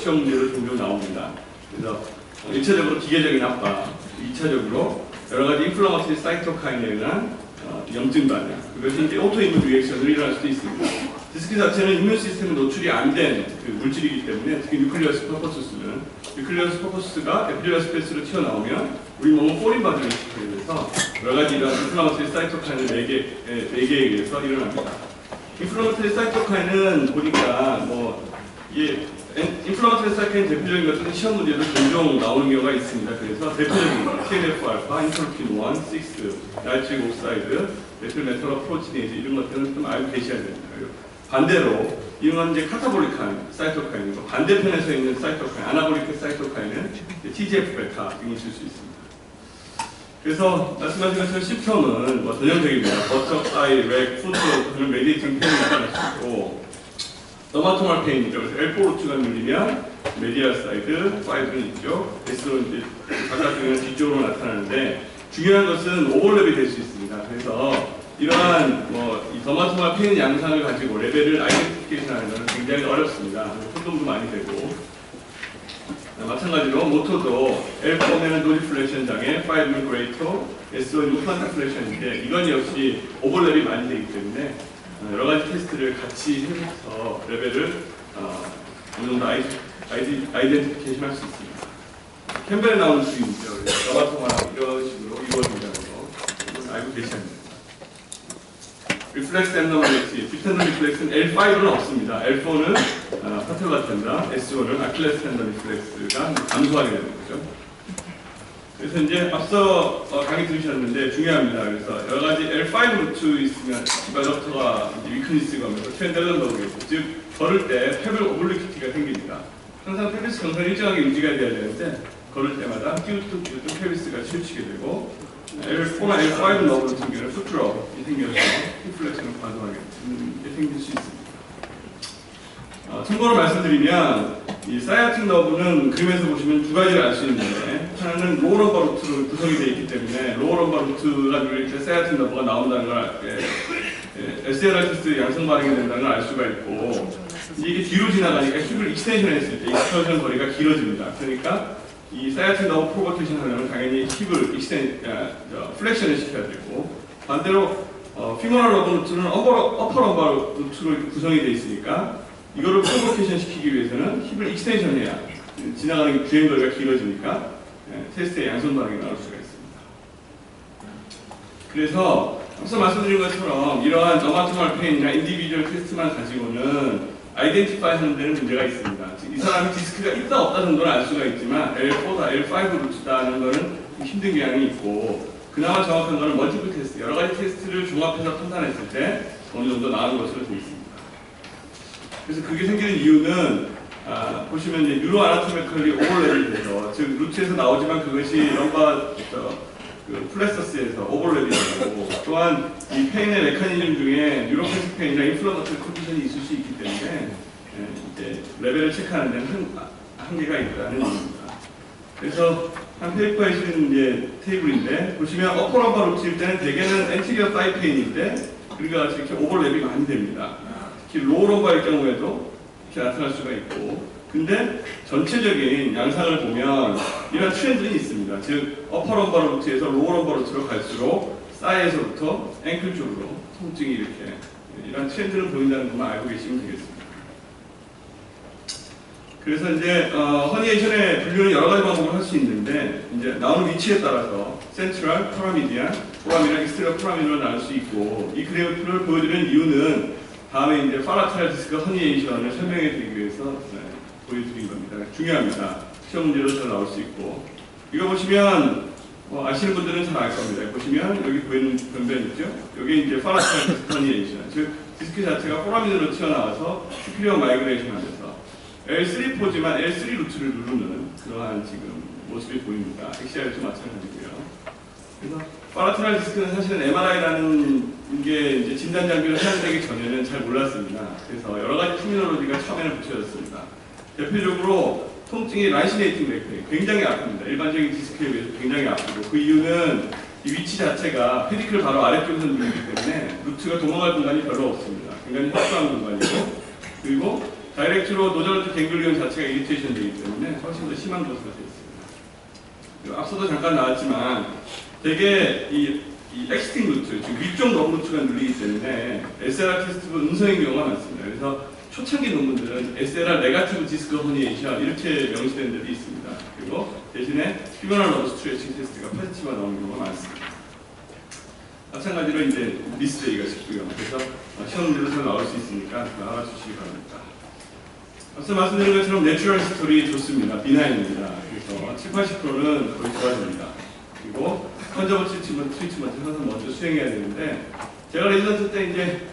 시험 문제로 종종 나옵니다. 그래서 1차적으로 기계적인 압박, 2차적으로 여러가지 인플라마토리 사이토카인에 의한 염증 반응, 그것이 이제 오토이문 리액션으로 일어날 수도 있습니다. 디스크 자체는 이뮤 시스템에 노출이 안 된 그 물질이기 때문에 특히 뉴클리어스 퍼포스는 뉴클리어스 퍼포스가 에피델리얼 스페이스로 튀어나오면 우리 몸은 포린 반응을 시키게 돼서 여러가지 이런 인플라마토리 사이토카인의 매개에 의해서 일어납니다. 인플라마토리 사이토카인은 보니까 이게 인플라마토리 사이토카인 대표적인 것들은 시험 문제도 종종 나오는 경우가 있습니다. 그래서 대표적인 거 TNF-알파, 인터루킨 1, 6, 나이트릭 옥사이드, 메틸메탈 프로티네이즈 이런 것들은 좀 알고 계셔야 됩니다. 반대로 이런 이제 카타볼릭한 사이토카인이고 반대편에 서 있는 사이토카인, 아나볼릭 사이토카인은 TGF-베타 등이 있을 수 있습니다. 그래서 말씀하신 것처럼 심텀은 전형적입니다. 버터, 아이, 렉, 푸드 그런 메디에이팅 페인이 나타날 수 있고 더마토말 페인이죠. 그래서 L4 루트가 밀리면 메디알 사이드, 파이브는 있죠. S로 이제 바깥쪽에는 뒤쪽으로 나타나는데 중요한 것은 오버랩이 될 수 있습니다. 그래서 이러한 이 더마토말 페인 양상을 가지고 레벨을 아이덴티피케이션하는 것은 굉장히 어렵습니다. 혼동도 많이 되고 마찬가지로 모토도 L4는 노디플렉션 장애, 5는 그레이터, S5는 플란타플렉션인데 이건 역시 오버랩이 많이 되기 때문에 여러 가지 테스트를 같이 해서 레벨을 어느 정도 아이덴티피케이션 할 수 있습니다. 캠벨에 나오는 수입이죠. 더마토말 이런 식으로 이루어진다는 거 알고 계셔야 합니다. 리플렉스 앱너멀리티, 빅텐더 리플렉스는 L5는 없습니다. L4는 파텔라텐다, S1은 아킬레스 텐더 리플렉스가 감소하게 되는 거죠. 그래서 이제 앞서 강의 들으셨는데 중요합니다. 그래서 여러 가지 L5 루트 있으면 디벨롭터가 위크니스가 오면서 트렌드를 넣어보겠죠. 즉 걸을 때 페블 오블리키티가 생깁니다. 항상 페비스 경선이 일정하게 유지가 돼야 되는데 걸을 때마다 끼우뚝 페비스가 치우치게 되고 L4나 L5 넣어보는 경우에는 푸트럽이 생겨서 리플렉션을 과도하게 생길 수 있습니다. 참고로 말씀드리면 이 사이아틱 너브는 그림에서 보시면 두 가지를 알 수 있는데 하나는 로어 럼바 루트로 구성이 되어 있기 때문에 로어 럼바 루트가 누릴 때 사이아틱 너브가 나온다는 걸 SLRTS 양성 반응이 된다는 걸 알 수가 있고 이게 뒤로 지나가니까 힙을 익스텐션 했을 때 익스텐션 거리가 길어집니다. 그러니까 이 사이아틱 너브 프로버테이션 하려면 당연히 힙을 플렉션을 시켜야 되고 반대로 피모럴 러브 루트는 어퍼 럼바 루트로 구성이 되어 있으니까 이거를 프로버케이션 시키기 위해서는 힙을 익스텐션 해야 지나가는 주행 거리가 길어지니까 테스트의 양손 반응이 나올 수가 있습니다. 그래서 앞서 말씀드린 것처럼 이러한 더마토말 페인이나 인디비주얼 테스트만 가지고는 아이덴티파이 하는 데는 문제가 있습니다. 이 사람이 디스크가 있다 없다 정도는 알 수가 있지만 L4다 L5 루트다 하는 거는 힘든 경향이 있고 그나마 정확한 거는 멀티플 테스트, 여러 가지 테스트를 종합해서 판단했을 때 어느 정도 나은 것으로 되어 있습니다. 그래서 그게 생기는 이유는 보시면 이제 뉴로 아나토미컬리 오버랩이 돼서 즉 루트에서 나오지만 그것이 럼바 플렉서스에서 오버랩이 되고 또한 이 페인의 메커니즘 중에 뉴로패식 페인이나 인플라마토리 컨디션이 있을 수 있기 때문에 이제 레벨을 체크하는 데는 한계가 있다는 얘기입니다. 그래서 한 페이퍼에 실은 이제 테이블인데 보시면 어퍼 럼바 루트일 때는 대개는 엔티리어 사이 페인인데 우리가 이렇게 오버랩이 많이 됩니다. 특히 로우 럼바일 경우에도 이렇게 나타날 수가 있고 근데 전체적인 양상을 보면 이런 트렌드는 있습니다. 즉 어퍼 럼바 루트에서 로우 럼바 루트로 갈수록 사이에서부터 앵클 쪽으로 통증이 이렇게 이런 트렌드를 보인다는 것만 알고 계시면 되겠습니다. 그래서 이제 허니에이션의 분류는 여러 가지 방법을 할 수 있는데 이제 나오는 위치에 따라서 센트럴, 포라미디안, 익스트리어 포라미디안으로 나눌 수 있고 이 그래프를 보여드리는 이유는 다음에 이제 파라테랄 디스크 허니에이션을 설명해 드리기 위해서 보여드린 겁니다. 중요합니다. 시험 문제로 잘 나올 수 있고 이거 보시면 아시는 분들은 잘 알 겁니다. 보시면 여기 보이는 변변 있죠? 여기 이제 파라테랄 디스크 허니에이션 즉 디스크 자체가 포라미드로 튀어나와서 슈피리어 마이그레이션 하면서 L3 포지만 L3 루트를 누르는 그러한 지금 모습이 보입니다. XR도 마찬가지고요. 그래서 파라테랄 디스크는 사실은 MRI라는 게 이제 진단 장비로 사용되기 전에는 잘 몰랐습니다. 그래서 여러 가지 터미널로지가 처음에는 붙여졌습니다. 대표적으로 통증이 라이시네이팅 맥페인 굉장히 아픕니다. 일반적인 디스크에 비해서 굉장히 아프고 그 이유는 이 위치 자체가 페디클 바로 아래쪽에서 누르기 때문에 루트가 도망갈 공간이 별로 없습니다. 굉장히 협소한 공간이고 그리고 다이렉트로 노저런트 갱글리온 자체가 이리테이션 되기 때문에 훨씬 더 심한 것으로 되어 있습니다. 앞서도 잠깐 나왔지만 되게 이 엑스팅 루트, 즉 위쪽 너브 루트가 눌리기 때문에 SLR 테스트부 음성인 경우가 많습니다. 그래서 초창기 논문들은 SLR 네가티브 디스크 허니에이션 이렇게 명시된 데도 있습니다. 그리고 대신에 피버널 러브 스트레칭 테스트가 포지티브가 나오는 경우가 많습니다. 마찬가지로 이제 미스테리가 있고요. 그래서 시험 문제도 나올 수 있으니까 알아주시기 바랍니다. 앞서 말씀드린 것처럼 내추럴 히스토리 좋습니다. 비나인입니다. 그래서 70~80%는 거의 좋아집니다. 그리고 컨저버 트리트먼트 항상 먼저 수행해야 되는데, 제가 레지던트 때 이제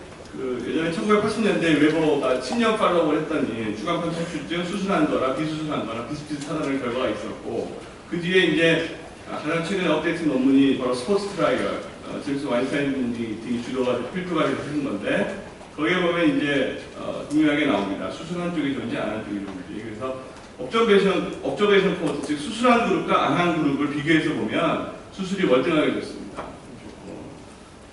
예전에 1980년대 웨버가 10년 팔로우를 했더니 주간판 탈출증, 수술한 거나 비수술한 거나 비슷비슷하다는 결과가 있었고, 그 뒤에 이제 가장 최근에 업데이트 논문이 바로 스포츠 트라이얼, 제임스 와인스타인 등이 주도가 필두가 돼서 쓴 건데, 거기에 보면 이제 분명하게 나옵니다. 수술한 쪽이 좋은지 안 한 쪽이 좋은지. 그래서 옵저베이션 코드, 즉 수술한 그룹과 안 한 그룹을 비교해서 보면 수술이 월등하게 좋습니다.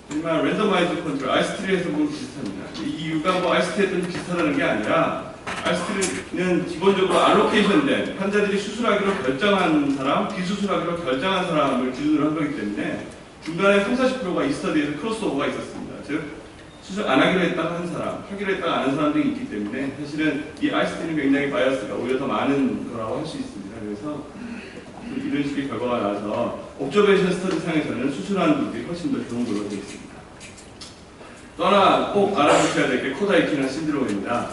하지만 랜더마이즈 컨트롤, 아이스트리에서 보면 비슷합니다. 이 이유가 뭐 아이스트리에서는 비슷하다는 게 아니라, 아이스트리는 기본적으로 알로케이션된 환자들이 수술하기로 결정한 사람, 비수술하기로 결정한 사람을 기준으로 한 거기 때문에 중간에 30~40%가 이 스터디에서 크로스오버가 있었습니다. 즉 수술 안 하기로 했다가 한 사람, 하기로 했다가 안 한 사람들이 있기 때문에 사실은 이 아이스트리는 굉장히 바이어스가 오히려 더 많은 거라고 할 수 있습니다. 그래서 이런 식의 결과가 나와서 옵저베이션 스터디 상에서는 수술하는 분들이 훨씬 더 좋은 걸로 되어 있습니다. 또 하나 꼭 알아두셔야 될 게 코다이키나 신드롬입니다.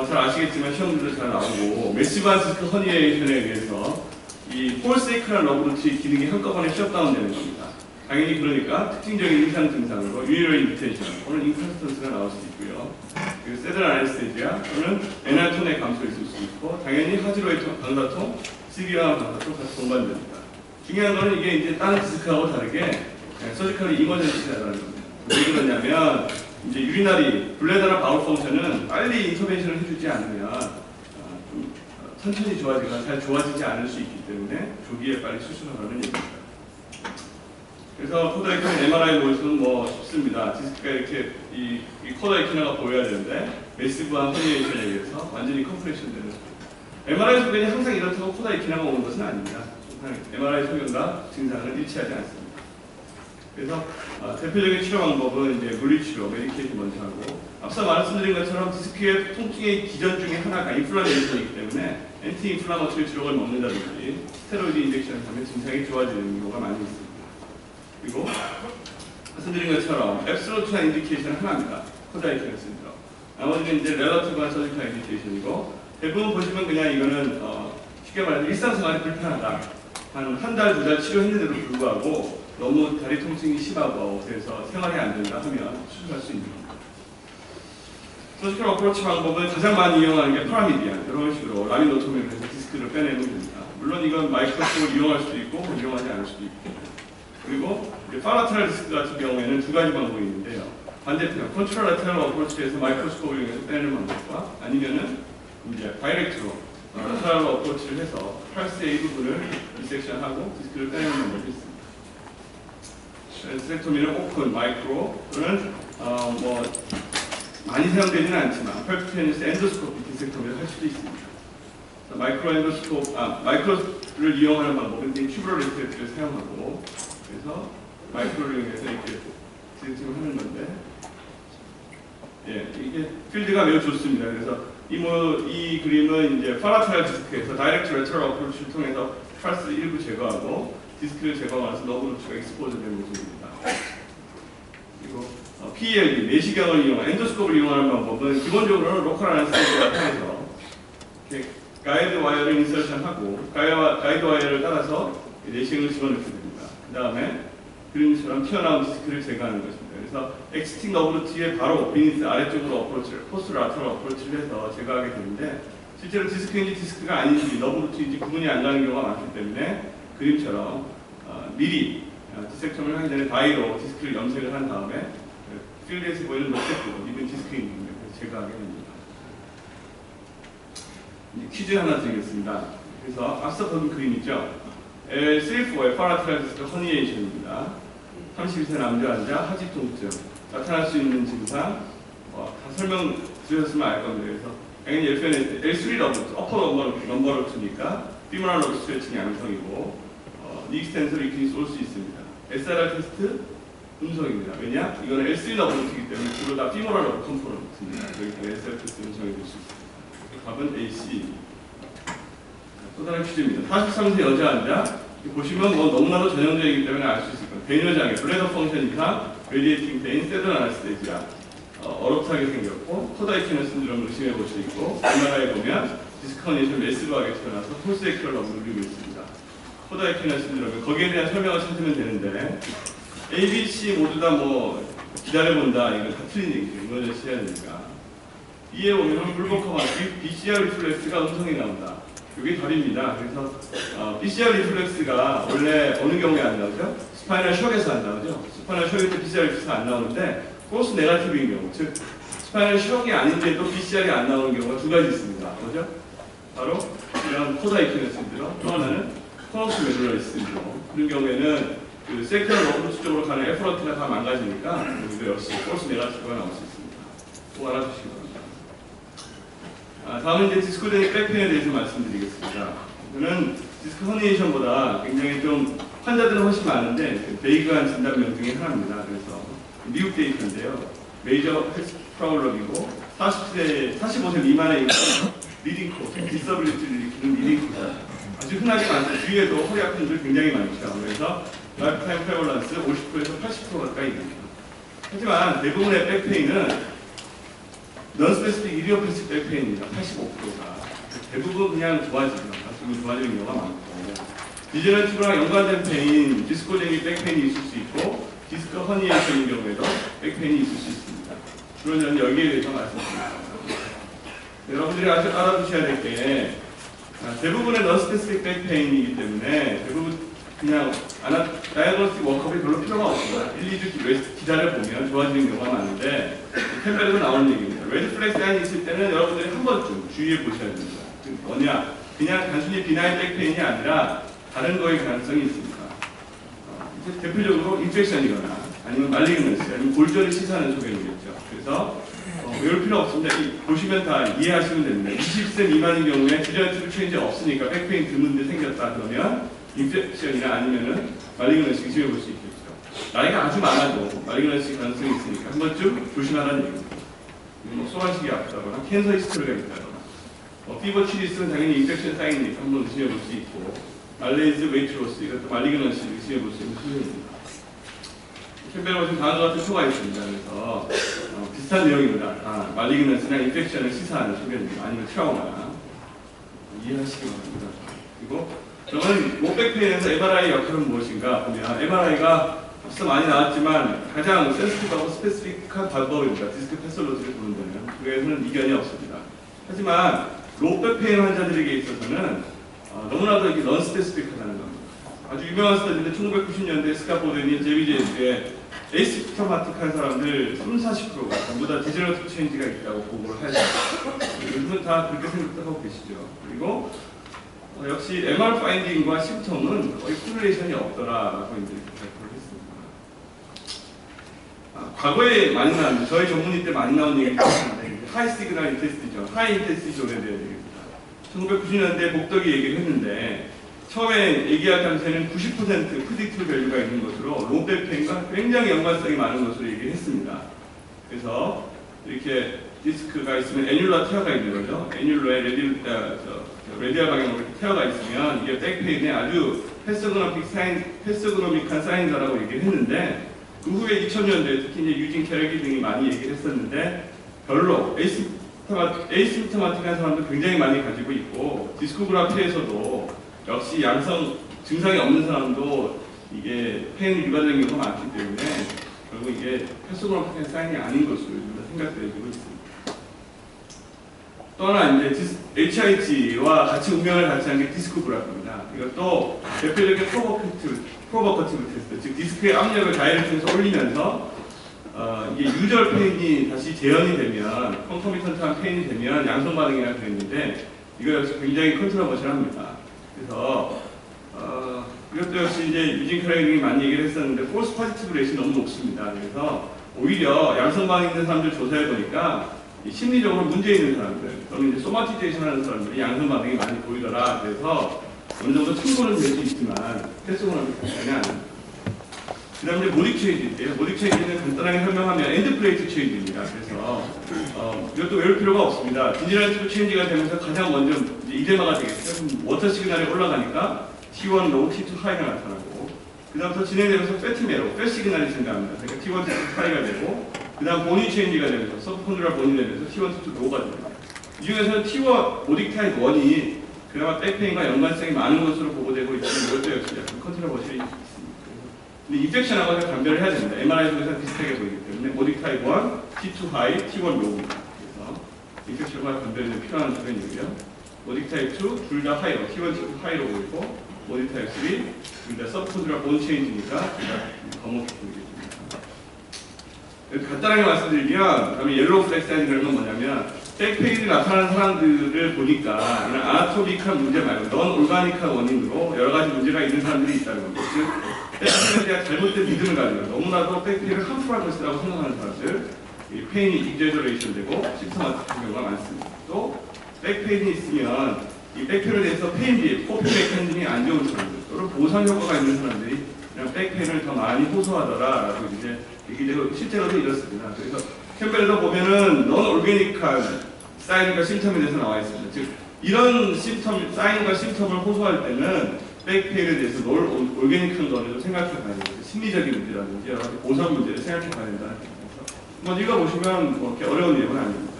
잘 아시겠지만 시험들도 잘 나오고, 매시브한 디스크 허니에이션에 의해서 이 폴세이크랄 러브 루트의 기능이 한꺼번에 셧다운되는 겁니다. 당연히 그러니까 특징적인 임상 증상으로 유니럴 인비테이션 또는 인컨스턴스가 나올 수 있고요. 그리고 세들 아네스테지아 또는 에날톤의 감소가 있을 수 있고, 당연히 하지로의 방사통, 시비아 방사통 같이 동반됩니다. 중요한 거는 이게 이제 다른 디스크하고 다르게 서지컬리 이머전시라는 겁니다. 왜 그러냐면 이제 유리나리 블레더나 바울 펑션은 빨리 인터벤션을 해주지 않으면 좀 천천히 잘 좋아지지 않을 수 있기 때문에 조기에 빨리 수술하라는 얘기입니다. 그래서 코다이키나 MRI 보여서는 뭐 쉽습니다. 디스크가 이렇게 이 코다이키나가 보여야 되는데 매시브한 허니에이션에 의해서 완전히 컴프레션 되는 거예요. MRI 소견이 항상 이렇다고 코다이키나가 오는 것은 아닙니다. MRI 소견과 증상은 일치하지 않습니다. 그래서 대표적인 치료 방법은 이제 물리치료, 메디케이션 먼저 하고, 앞서 말씀드린 것처럼 디스크의 통증의 기전 중에 하나가 인플라메이션이기 때문에 엔티 인플라마토리 치료를 먹는다든지 스테로이드 인젝션을 하면 증상이 좋아지는 경우가 많이 있습니다. 그리고 말씀드린 것처럼 앱솔루트한 인디케이션은 하나입니다. 코다이키나 신드롬. 나머지는 이제 렐러티브한 서지컬 인디케이션이고, 대부분 보시면 그냥 이거는 쉽게 말해서 일상생활이 불편하다. 한 달, 2달 치료했는데도 불구하고 너무 다리 통증이 심하고 그래서 생활이 안 된다 하면 수술할 수 있는 겁니다. 서지컬 어프로치 방법은 가장 많이 이용하는 게 파라미디안, 이런 식으로 라미노토미를 해서 디스크를 빼내면 됩니다. 물론 이건 마이크로스코프를 이용할 수도 있고 이용하지 않을 수도 있고, 그리고 파라테랄 디스크 같은 경우에는 두 가지 방법이 있는데요. 반대편, 컨트롤 라테럴 어프로치에서 마이크로스코프를 이용해서 빼내는 방법과, 아니면은 이제 다이렉트로 라테럴 어프로치를 해서 팔스의 일부분을 디섹션하고 디스크를 빼내는 방법이 있습니다. 디섹토미는 오픈, 마이크로 또는 뭐 많이 사용되지는 않지만 펄프테니스 엔도스코피 디섹토미를 할 수도 있습니다. 마이크로를 이용하는 방법은 튜브럴 리프렉트를 사용하고, 그래서 마이크로를 이용해서 이렇게 디섹팅을 하는 건데, 예, 이게 필드가 매우 좋습니다. 그래서 이 그림은 이제 파라테랄 디스크에서 다이렉트 레터럴 어프로치를 통해서 팔스 일부 제거하고 디스크를 제거하면서 너브 루트가 익스포즈 된 모습입니다. 그리고 PELD, 내시경을 이용한 엔도스코프를 이용하는 방법은 기본적으로는 로컬 아네스테시아를 통해서 이렇게 가이드 와이어를 인서션하고 가이드 와이어를 따라서 내시경을 집어넣게 됩니다. 그 다음에 그림처럼 튀어나온 디스크를 제거하는 것입니다. 그래서 엑스팅 너브루트의 바로 비니스 아래쪽으로 어프로치를, 포스트 라테럴 어프로치를 해서 제거하게 되는데, 실제로 디스크인지 디스크가 아닌지 너브루트인지 구분이 안 가는 경우가 많기 때문에 그림처럼 미리 디섹션을 하기 전에 바이로 디스크를 염색을 한 다음에 필드에서 보이는 녹색 부분, 이건 디스크인지입니다. 그래서 제거하게 됩니다. 퀴즈 하나 드리겠습니다. 그래서 앞서 본 그림 있죠? L3-4의 파라테랄 디스크 허니에이션입니다. 32세 남자 환자 하지 통증 나타날 수 있는 증상 다 설명 드렸으면 알 겁니다. 그래서 당연히 L3 러브, 어퍼 넘버를 주니까 피모랄 러브 스트레칭이 양성이고 니 익스텐서를 이렇게 올 수 있습니다. SRR 테스트 음성입니다. 왜냐? 이거는 L3 러브를 주기 때문에 주로 다 피모랄 러브 컴포넌트입니다. 여기 때문에 SRR 테스트 음성이 될 수 있습니다. 답은 AC. 또 다른 퀴즈입니다. 43세 여자 환자 보시면 뭐 너무나도 전형적이기 때문에 알 수 있을 겁니다. 배뇨장애, 블레더 펑션 이상, 레디에이팅 페인, 세던 아나스테지아 어렵하게 생겼고 코다이키너 신드롬을 의심해 볼 수 있고 MRI에 보면 디스크 허니에이션 매시브하게 튀어나와서 폴스에큐얼 러브를 누리고 있습니다. 코다이키너 신드롬 거기에 대한 설명을 찾으면 되는데 A, B, C 모두 다 뭐 기다려본다 이건 다 틀린 얘기죠. 이거는 해야 되니까 B에 보면 불복하면 BCR 리플렉스가 음성이 나온다. 이게 답입니다. 그래서 BCR 리플렉스가 원래 어느 경우에 안 나오죠? 스파이널 셔크에서 안 나오죠? 스파이널 셔크일 때 BCR 리플렉스가 안 나오는데 폴스 네거티브인 경우, 즉 스파이널 셔크이 아닌데 또 BCR이 안 나오는 경우가 두 가지 있습니다. 뭐죠? 바로 이런 코다이키너 신드롬, 또 하나는 코너스 메듈라리스 신드롬. 그런 경우에는 그 세큐얼 러브루스 쪽으로 가는 에퍼런트가 다 망가지니까 여기도 역시 폴스 네거티브가 나올 수 있습니다. 꼭 알아주시기 바랍니다. 다음은 이제 디스코제닉 백페인에 대해서 말씀드리겠습니다. 저는 디스크 허니에이션보다 굉장히 좀 환자들은 훨씬 많은데 베이그한 진단명 중에 하나입니다. 그래서 미국 데이터인데요. 메이저 헬스 프로블럼이고 45세 미만의 리딩 코스, 디서빌리티를 일으키는 리딩 코스 아주 흔하게 많죠. 주위에도 허리 아픈 분들 굉장히 많죠. 그래서 라이프타임 프레벌런스 50%에서 80% 가까이 됩니다. 하지만 대부분의 백페인은 넌스페시픽 이디오패식 백페인입니다. 85%가 대부분 그냥 좋아지죠. 가슴이 좋아지는 경우가 많고 디제너티브랑 연관된 페인, 디스코제닉 백페인이 있을 수 있고 디스크 허니에이션인 경우에도 백페인이 있을 수 있습니다. 주로 저는 여기에 대해서 말씀드립니다. 여러분들이 알아두셔야 될 게 대부분의 넌스페시픽 백페인이기 때문에 대부분 그냥 다이아그노스틱 워크업이 별로 필요가 없습니다. 1, 2주 기다려보면 좋아지는 경우가 많은데 템벨에도 나오는 얘기입니다. 레드 플렉 사인이 있을 때는 여러분들이 한 번쯤 주의해 보셔야 됩니다. 뭐냐? 그냥 단순히 비나인 백페인이 아니라 다른 거의 가능성이 있습니다. 대표적으로 인펙션이거나 아니면 말리그넌시 아니면 골절을 시사하는 소견이겠죠. 그래서 외울 필요 없습니다. 보시면 다 이해하시면 됩니다. 20세 미만인 경우에 디저트 체인지 없으니까 백페인 드문데 생겼다 그러면 인펙션이나 아니면은 말리그넌시 의심해 볼 수 있겠죠. 나이가 아주 많아도 말리그넌시 가능성이 있으니까 한 번쯤 조심하라는 얘기입니다. 소화식이 아프다거나 캔서 히스토리가 있다거나 피버 치리스는 당연히 인펙션 사인이니까 한번 의심해 볼 수 있고 말레이즈 웨이트로스 이것도 말리그넌시 의심해 볼 수 있는 수준입니다. 캠벨에 보시면 다음과 같은 표가 있습니다. 그래서 비슷한 내용입니다. 말리그넌시나 인펙션을 시사하는 소견입니다. 아니면 트라우마나 이해하시기 바랍니다. 그리고 저는 목백페인에서 MRI 역할은 무엇인가 보면 MRI가 앞서 많이 나왔지만 가장 센시티브하고 스페시픽한 방법입니다. 디스크 패솔로지를 보는다면 그에서는 이견이 없습니다. 하지만 로백페인 환자들에게 있어서는 너무나도 이게 넌스페시픽하다는 겁니다. 아주 유명한 스터디인데 1990년대 스카포드니 제비제이에 에이시프토마틱한 사람들 30~40%가 전부 다 디제너티브 체인지가 있다고 보고를 하죠. 요즘은 다 그렇게 생각하고 계시죠. 그리고 역시 MR 파인딩과 심통은 거의 코릴레이션이 없더라라고 이제 발표를 했습니다. 과거에 많이 나온, 저희 전문의 때 많이 나온 얘기가 있는데 하이 시그널 인테스티죠. 하이 인테스티 존에 대한 얘기입니다. 1990년대 복덕이 얘기를 했는데 처음에 얘기할 당시에는 90% 프리딕티브 밸류가 있는 것으로 롱백페인과 굉장히 연관성이 많은 것으로 얘기를 했습니다. 그래서 이렇게 디스크가 있으면 애뉴라 테어가 있는 거죠. 애뉴러에 레디얼 방향으로 테어가 있으면 이게 백페인의 아주 패서그노믹한 사인이라고 얘기를 했는데 그 후에 2000년대 특히 이제 유진 캐러기 등이 많이 얘기를 했었는데 별로 에이시프토마틱한 사람도 굉장히 많이 가지고 있고 디스코그라피에서도 역시 양성 증상이 없는 사람도 이게 페인이 유발되는 경우가 많기 때문에 결국 이게 패서그노믹한 사인이 아닌 것으로 생각되어지고 있습니다. 또 하나 이제 HIT와 같이 운명을 같이 한 게 디스코그라피입니다. 이것도 대표적인 프로버커티브 테스트, 즉 디스크의 압력을 다이렉션에서 올리면서 이게 유절 페인이 다시 재현이 되면 컨커미턴트한 페인이 되면 양성 반응이라고 그랬는데 이거 역시 굉장히 컨트로버셜합니다. 그래서 이것도 역시 이제 유진 크레이닝이 많이 얘기를 했었는데 폴스 포지티브 레이시 너무 높습니다. 그래서 오히려 양성 반응 있는 사람들 조사해 보니까 이 심리적으로 문제 있는 사람들 또는 이제 소마티제이션 하는 사람들이 양성 반응이 많이 보이더라. 그래서 어느 정도 참고는 될 수 있지만 패스고는 전혀 안 합니다. 그 다음에 모딕 체인지인데요. 모딕 체인지는 간단하게 설명하면 엔드 플레이트 체인지입니다. 그래서 이것도 외울 필요가 없습니다. 디지털 체인지가 되면서 가장 먼저 이제 이데마가 되겠죠. 워터 시그널이 올라가니까 T1 로우, T2 하이가 나타나고 그 다음부터 진행되면서 패트메로, 패 시그널이 증가합니다. 그러니까 T1, T2 하이가 되고 그 다음 보니 체인지가 되면서 서브컨트롤 보니 되면서 T1, T2 로우가 됩니다. 이 중에서는 T1 모딕 타입 1이 그나마 백페인과 연관성이 많은 것으로 보고되고 있지만 이것도 역시 약간 컨트롤 버실이 있습니다. 근데 인펙션하고 감별을 해야 됩니다. MRI 중에서 비슷하게 보이기 때문에 모딕 타입 1, T2 하이, T1 로우입니다. 그래서 인펙션과 감별이 필요한 조건이고요. 모딕 타입 2 둘 다 하이로, T1, T2 하이로 보이고 모딕 타입 3 둘 다 서브컨트롤 본 체인지니까 검게 보이겠습니다. 간단하게 말씀드리면 그다음에 옐로우 플렉 사인이라는 건 뭐냐면 백페인이 나타나는 사람들을 보니까 이런 아나토미컬 문제 말고 넌 올가닉한 원인으로 여러 가지 문제가 있는 사람들이 있다는 겁니다. 즉 백페인에 대한 잘못된 믿음을 가지고 너무나도 백페인을 함프한 것이라고 생각하는 사람들, 이 페인이 익제저레이션 되고 심스마틱한 경우가 많습니다. 또 백페인이 있으면 이 백페인에 대해서 페인비, 코피 메커니즘이 안 좋은 사람들 또는 보상 효과가 있는 사람들이 그냥 백페인을 더 많이 호소하더라라고 이제 얘기되고 실제로도 이렇습니다. 그래서 캠벨에서 보면은 넌 올게닉한 사인과 심텀에 대해서 나와 있습니다. 즉 이런 심텀, 사인과 심텀을 호소할 때는 백페인에 대해서 넌 올게닉한 거를 생각해 봐야 됩니다. 심리적인 문제라든지 여러 가지 보상 문제를 생각해 봐야 된다는 얘기입니다. 한번 읽어보시면 뭐 이렇게 어려운 내용은 아닙니다.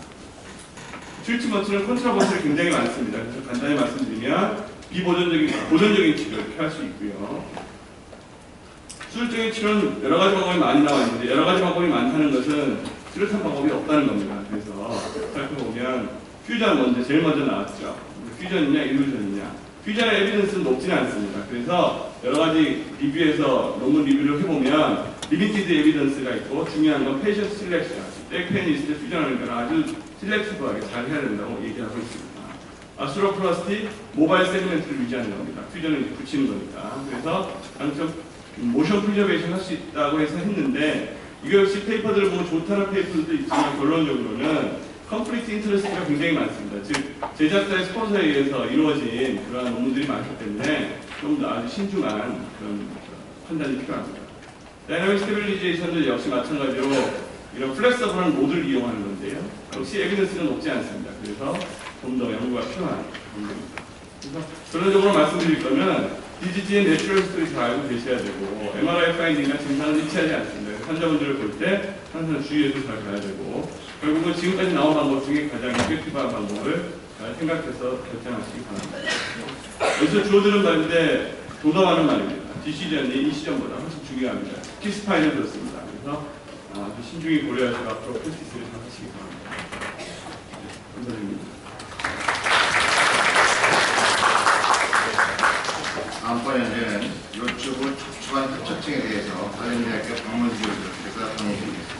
트리트먼트는 컨트라버스가 굉장히 많습니다. 그래서 간단히 말씀드리면 보존적인 치료 이렇게 할 수 있고요. 수술적인 치료는 여러 가지 방법이 많이 나와 있는데 여러 가지 방법이 많다는 것은 뚜렷한 방법이 없다는 겁니다. 그래서 살펴보면 퓨전 먼저 제일 먼저 나왔죠. 퓨전이냐 일루전이냐. 퓨전의 에비던스는 높지는 않습니다. 그래서 여러 가지 리뷰에서 논문 리뷰를 해보면 리미티드 에비던스가 있고 중요한 건 페이션트 실렉션. 백페인이 있을 때 퓨전하는 건 아주 실렉티브하게 잘 해야 된다고 얘기하고 있습니다. 아스트로플라스티 모바일 세그멘트를 유지하는 겁니다. 퓨전을 붙이는 거니까. 그래서 당초 모션 프리저베이션 할 수 있다고 해서 했는데 이거 역시 페이퍼들을 보면 좋다는 페이퍼들도 있지만 결론적으로는 컴플리트 인터레스트가 굉장히 많습니다. 즉 제작자의 스폰서에 의해서 이루어진 그러한 논문들이 많기 때문에 좀 더 아주 신중한 그런 판단이 필요합니다. 다이나믹 스테빌리제이션도 역시 마찬가지로 이런 플렉서블한 모드를 이용하는 건데요. 역시 에비던스는 높지 않습니다. 그래서 좀 더 연구가 필요한 부분입니다. 그래서 결론적으로 말씀드릴 거면 DGG의 내추럴 스토리 잘 알고 계셔야 되고 MRI 파인딩이나 증상은 일치하지 않습니다. 환자분들을 볼 때 항상 주의해서 잘 가야 되고 결국은 지금까지 나온 방법 중에 가장 이펙티브한 방법을 잘 생각해서 결정하시기 바랍니다. 여기서 주어드는 말인데 도담하는 말입니다. 디시전이 이 시전보다 훨씬 중요합니다. 특히 스파인을 들었습니다. 그래서 아주 신중히 고려하시고 앞으로 프랙티스를 잘 하시기 바랍니다. 감사드립니다. 다음번에는 요쪽을 촉촉한 협착증에 대해서 한림대학교 박문주교께서 강의 드리겠습니다.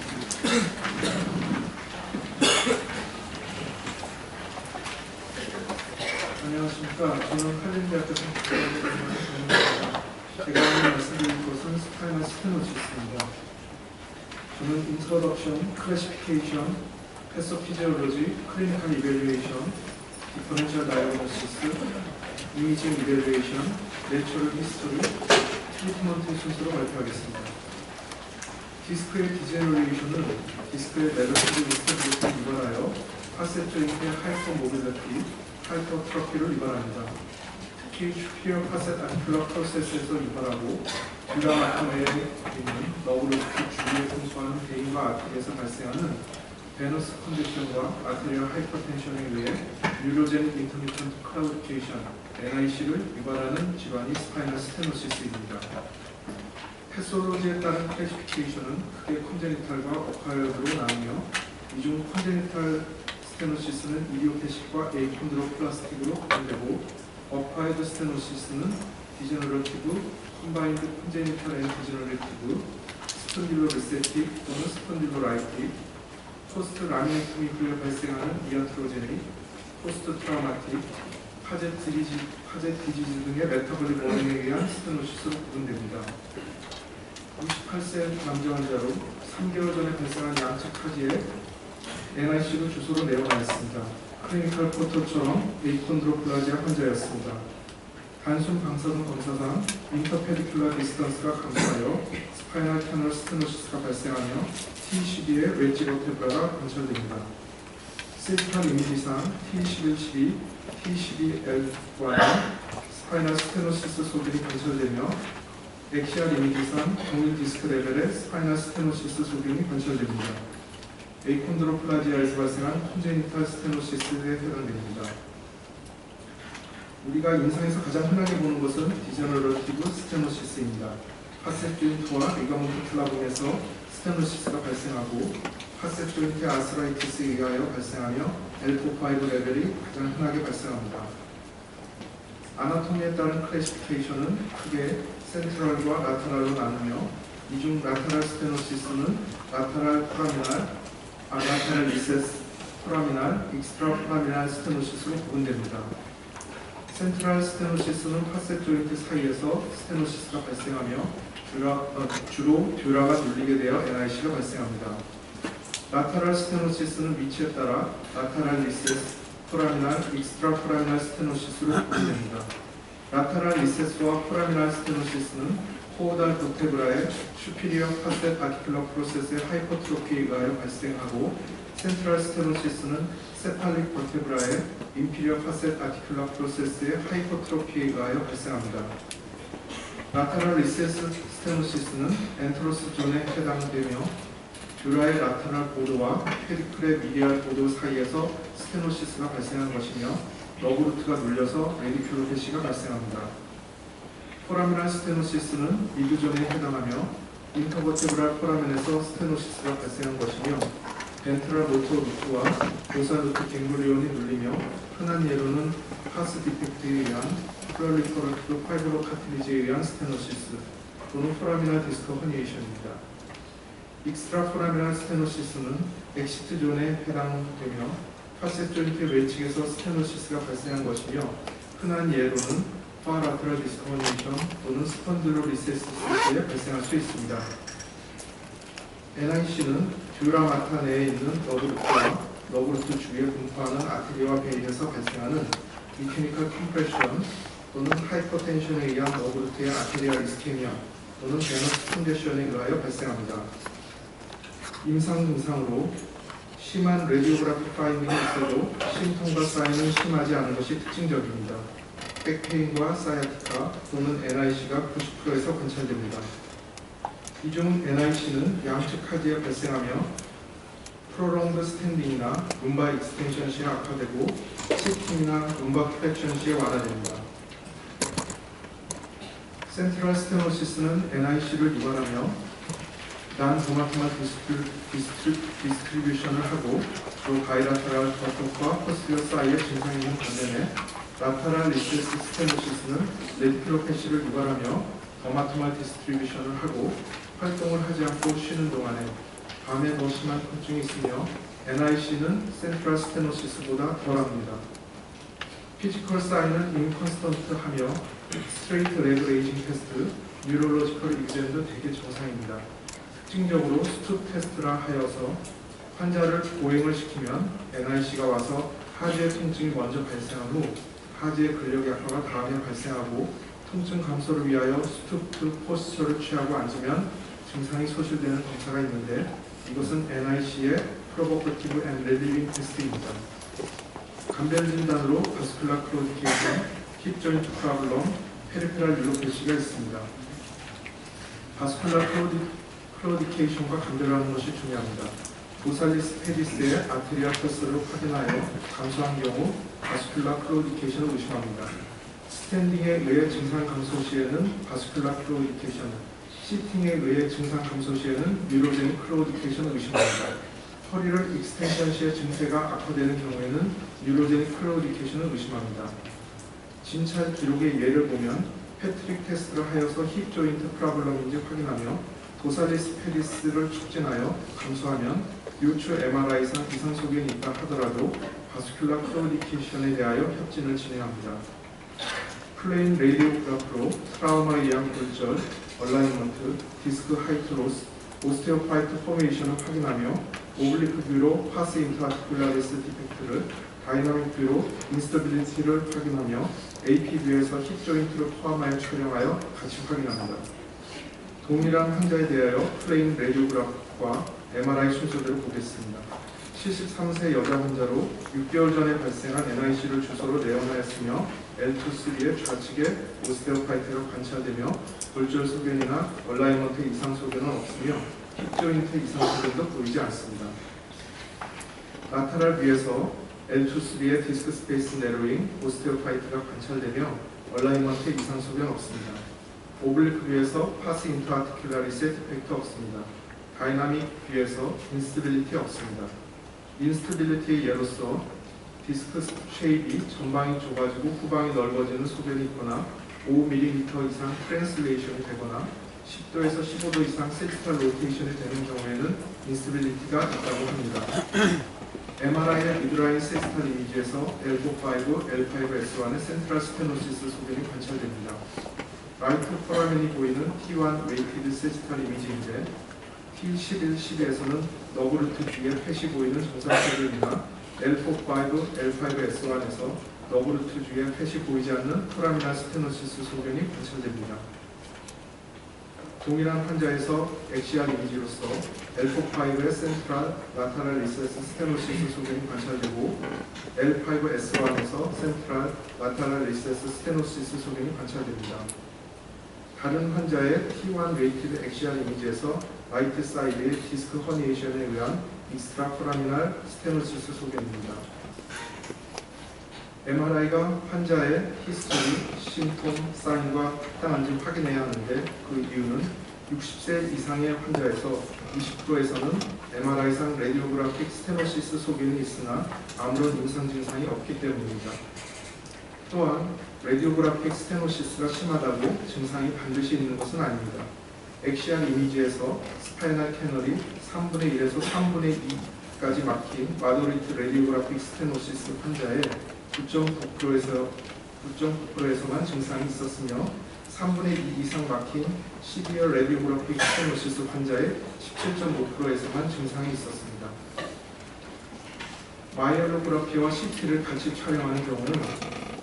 안녕하십니까. 저는 한림대학교 성북대학교입니다. 제가 오늘 말씀드릴 것은 스파이널 스테노시스입니다. 저는 인트로덕션, 클래시피케이션, 패소피지올로지, 클리니컬 이밸류에이션, 디퍼런셜 다이어그노시스, 이미징 이밸류에이션, 내추럴 히스토리, 트리트먼트 순서로 발표하겠습니다. 디스크의 디제너레이션은 디스크의 레더티브 스테빌리티를 유발하여 파셋 조인트의 하이퍼모빌리티, 하이퍼트로피를 유발합니다. 특히 슈피어 파셋 아티큘러 프로세스에서 유발하고 듀라 아토메에 있는 너브를 주위에 통수하는 베인과 아토리에서 발생하는 베너스 컨디션과 아테리얼 하이퍼텐션에 의해 뉴로제닉 인터미턴트 클라우디케이션 NIC를 유발하는 질환이 스파이널 스테노시스입니다. 패솔로지에 따른 클래시피케이션은 크게 콘제니탈과 어콰이어드로 나누며 이 중 콘제니탈 스테노시스는 이디오패식과 에이콘드로플라스틱으로 구분되고 어콰이어드 스테노시스는 디제너러티브, 컴바인드 콘제니탈 앤 디제너레티브, 스펀딜로 리세틱 또는 스펀딜로 라이틱, 포스트 라미넥토미 후에 발생하는 이아트로제닉, 포스트 트라우마틱, 파젯 디지즈 등의 메타볼릭 원인에 의한 스테노시스로 구분됩니다. 68세 남자 환자로 3개월 전에 발생한 양측 하지에 NIC로 주소로 내려가였습니다. 클리니컬 포토처럼 에이콘드로플라지아 환자였습니다. 단순 방사선 검사상 인터페디큘러 디스턴스가 감소하여 스파이널 터널 스테노시스가 발생하며 T12의 웨지 버테브라가 관찰됩니다. 세트ral 이미지상 T11-12, T12L1의 스파이널 스테노시스 소견이 관찰되며 엑시알 이미지상 동일 디스크 레벨의 스파이널 스테노시스 소견이 관찰됩니다. 에이콘드로플라지아에서 발생한 콘제니탈 스테노시스에 해당됩니다. 우리가 임상에서 가장 흔하게 보는 것은 디제너러티브 스테노시스입니다. 파셋 조인트와 리가먼트 플라봉에서 스테노시스가 발생하고 파셋 조인트 아스라이티스에 의하여 발생하며 L4-5 레벨이 가장 흔하게 발생합니다. 아나토미에 따른 클래시피케이션은 크게 센트럴과 라테랄로 나누며 이 중 라테랄 스테노시스는 라테랄 리세스 포라미날, 익스트라 포라미날 스테노시스로 구분됩니다. 센트럴 스테노시스는 파셋 조인트 사이에서 스테노시스가 발생하며 주로 듀라가 눌리게 되어 NIC가 발생합니다. 라테랄 스테노시스는 위치에 따라 라테랄 리세스, 포라미날, 익스트라 포라미날 스테노시스로 구분됩니다. 라테랄 리세스와 포라미날 스테노시스는 코오달 버테브라의 슈피리어 파셋 아티큘러 프로세스의 하이퍼트로피에 의하여 발생하고 센트럴 스테노시스는 세팔릭 버테브라의 인피리어 파셋 아티큘러 프로세스의 하이퍼트로피에 의하여 발생합니다. 라테랄 리세스 스테노시스는 엔테로스 존에 해당되며 듀라의 라테랄 보드와 페디클의 미디알 보드 사이에서 스테노시스가 발생한 것이며 러브루트가 눌려서 레디큘로페시가 발생합니다. 포라미날 스테노시스는 미드존에 해당하며 인터버테브랄 포라멘에서 스테노시스가 발생한 것이며 벤트럴 모터 루트와 도살 루트 갱글리온이 눌리며 흔한 예로는 파스 디펙트에 의한 프롤리퍼러티브 파이브로 카틸리지에 의한 스테노시스 또는 포라미날 디스크 허니에이션입니다. 익스트라 포라미날 스테노시스는 엑시트 존에 해당되며 파셋 조인트 외측에서 스테노시스가 발생한 것이며 흔한 예로는 파라테럴 디스크 허니에이션 또는 스펀들로 리세시스에 발생할 수 있습니다. NIC는 듀라 마타 내에 있는 러브루트와 러브루트 주위에 분포하는 아테리와 베인에서 발생하는 미케니컬 컴프레션 또는 하이퍼텐션에 의한 러브루트의 아테리얼 이스케미아 또는 베너스 컨제션에 의하여 발생합니다. 임상 증상으로 심한 레디오그래피 파인딩이 있어도 심통과 사인은 심하지 않은 것이 특징적입니다. 백페인과 사이아티카 또는 NIC가 90%에서 관찰됩니다. 이 중 NIC는 양측 카드에 발생하며 프로롱드 스탠딩이나 룸바 익스텐션 시에 악화되고 시팅이나 룸바 플렉션 시에 완화됩니다. 센트럴 스테노시스는 NIC를 유발하며 난도마토마 디스트리뷰션을 하고 주로 바이라테랄 버터과 포스티어 사이의 증상이 있는 반면에 라테랄 리세스 스테노시스는 레디큘로페시를 유발하며 더마토마 디스트리뷰션을 하고 활동을 하지 않고 쉬는 동안에 밤에 더 심한 통증이 있으며 NIC는 센트럴 스테노시스보다 덜합니다. 피지컬 사인은 인컨스턴트하며 스트레이트 레그 레이징 테스트, 뉴럴로지컬 익젠도 대개 정상입니다. 특징적으로 스투 테스트라 하여서 환자를 보행을 시키면 NIC가 와서 하지의 통증이 먼저 발생한 후 하지의 근력 약화가 다음에 발생하고 통증 감소를 위하여 스투프 포스처를 취하고 앉으면 증상이 소실되는 검사가 있는데 이것은 NIC의 프로보커티브 앤 레딜링 테스트입니다. 감별 진단으로 바스큘라 클로디케이션, 힙 조인트 프라블럼, 페리페랄 뉴로패시가 있습니다. 바스큘라 클로디케이션과 감별하는 것이 중요합니다. 도살리스 페디스의 아테리아 퍼스를 확인하여 감소한 경우 바스큘라 클로디케이션을 의심합니다. 스탠딩에 의해 증상 감소 시에는 바스큘라 클로디케이션, 시팅에 의해 증상 감소 시에는 뉴로제닉 클로디케이션을 의심합니다. 허리를 익스텐션 시에 증세가 악화되는 경우에는 뉴로제닉 클로디케이션을 의심합니다. 진찰 기록의 예를 보면 패트릭 테스트를 하여서 힙 조인트 프라블럼인지 확인하며 도살리스 페디스를 촉진하여 감소하면 요추 MRI상 이상 소견이 있다 하더라도 바스큘라 클로디케이션에 대하여 협진을 진행합니다. 플레인 레디오그래프로 트라우마에 의한 골절, 얼라이먼트, 디스크 하이트 로스, 오스테오파이트 포메이션을 확인하며 오블리크 뷰로 파스 인트아티큘라리스 디펙트를, 다이나믹 뷰로 인스터빌리티를 확인하며 AP 뷰에서 힙 조인트를 포함하여 촬영하여 같이 확인합니다. 동일한 환자에 대하여 플레인 레디오그래프와 MRI 순서대로 보겠습니다. 73세 여자 환자로 6개월 전에 발생한 NIC를 주소로 내원하였으며 L2-3의 좌측에 오스테오파이트가 관찰되며 골절 소견이나 얼라이먼트 이상 소견은 없으며 힙 조인트 이상 소견도 보이지 않습니다. 라테랄 뷰에서 L2-3의 디스크 스페이스 내로잉, 오스테오파이트가 관찰되며 얼라이먼트 이상 소견 없습니다. 오블리크 뷰에서 파스 인트아티큘라리스의 디펙트 없습니다. 다이나믹 뷰에서 인스티빌리티 없습니다. 인스티빌리티의 예로서 디스크 쉐입이 전방이 좁아지고 후방이 넓어지는 소견이 있거나 5mm 이상 트랜슬레이션이 되거나 10도에서 15도 이상 세지탈 로테이션이 되는 경우에는 인스티빌리티가 있다고 합니다. MRI의 미드라인 세지탈 이미지에서 L4-5, L5S1의 센트럴 스테노시스 소견이 관찰됩니다. 라이트 포라멘이 보이는 T1 웨이티드 세지탈 이미지인데 T11, 12에서는 너브루트 뒤에 펫이 보이는 정상 소견이나 L4-5, L5S1에서 너브루트 뒤에 펫이 보이지 않는 포라미날 스테노시스 소견이 관찰됩니다. 동일한 환자에서 XR 이미지로서 L4-5의 센트럴 라테랄 리세스 스테노시스 소견이 관찰되고 L5S1에서 센트럴 라테랄 리세스 스테노시스 소견이 관찰됩니다. 다른 환자의 T1 웨이티드 XR 이미지에서 라이트 사이드의 디스크 허니에이션에 의한 익스트라포라미날 스테노시스 소견입니다. MRI가 환자의 히스토리, 심통, 사인과 합당한지 확인해야 하는데 그 이유는 60세 이상의 환자에서 20%에서는 MRI상 레디오그래픽 스테노시스 소견이 있으나 아무런 임상 증상이 없기 때문입니다. 또한 레디오그래픽 스테노시스가 심하다고 증상이 반드시 있는 것은 아닙니다. XR 이미지에서 스파이널 캐널이 3분의 1에서 3분의 2까지 막힌 마더리트 레디오그래픽 스테노시스 환자의 9.9%에서만 증상이 있었으며 3분의 2 이상 막힌 시비어 레디오그래픽 스테노시스 환자의 17.5%에서만 증상이 있었습니다. 마이엘로그래피와 CT를 같이 촬영하는 경우는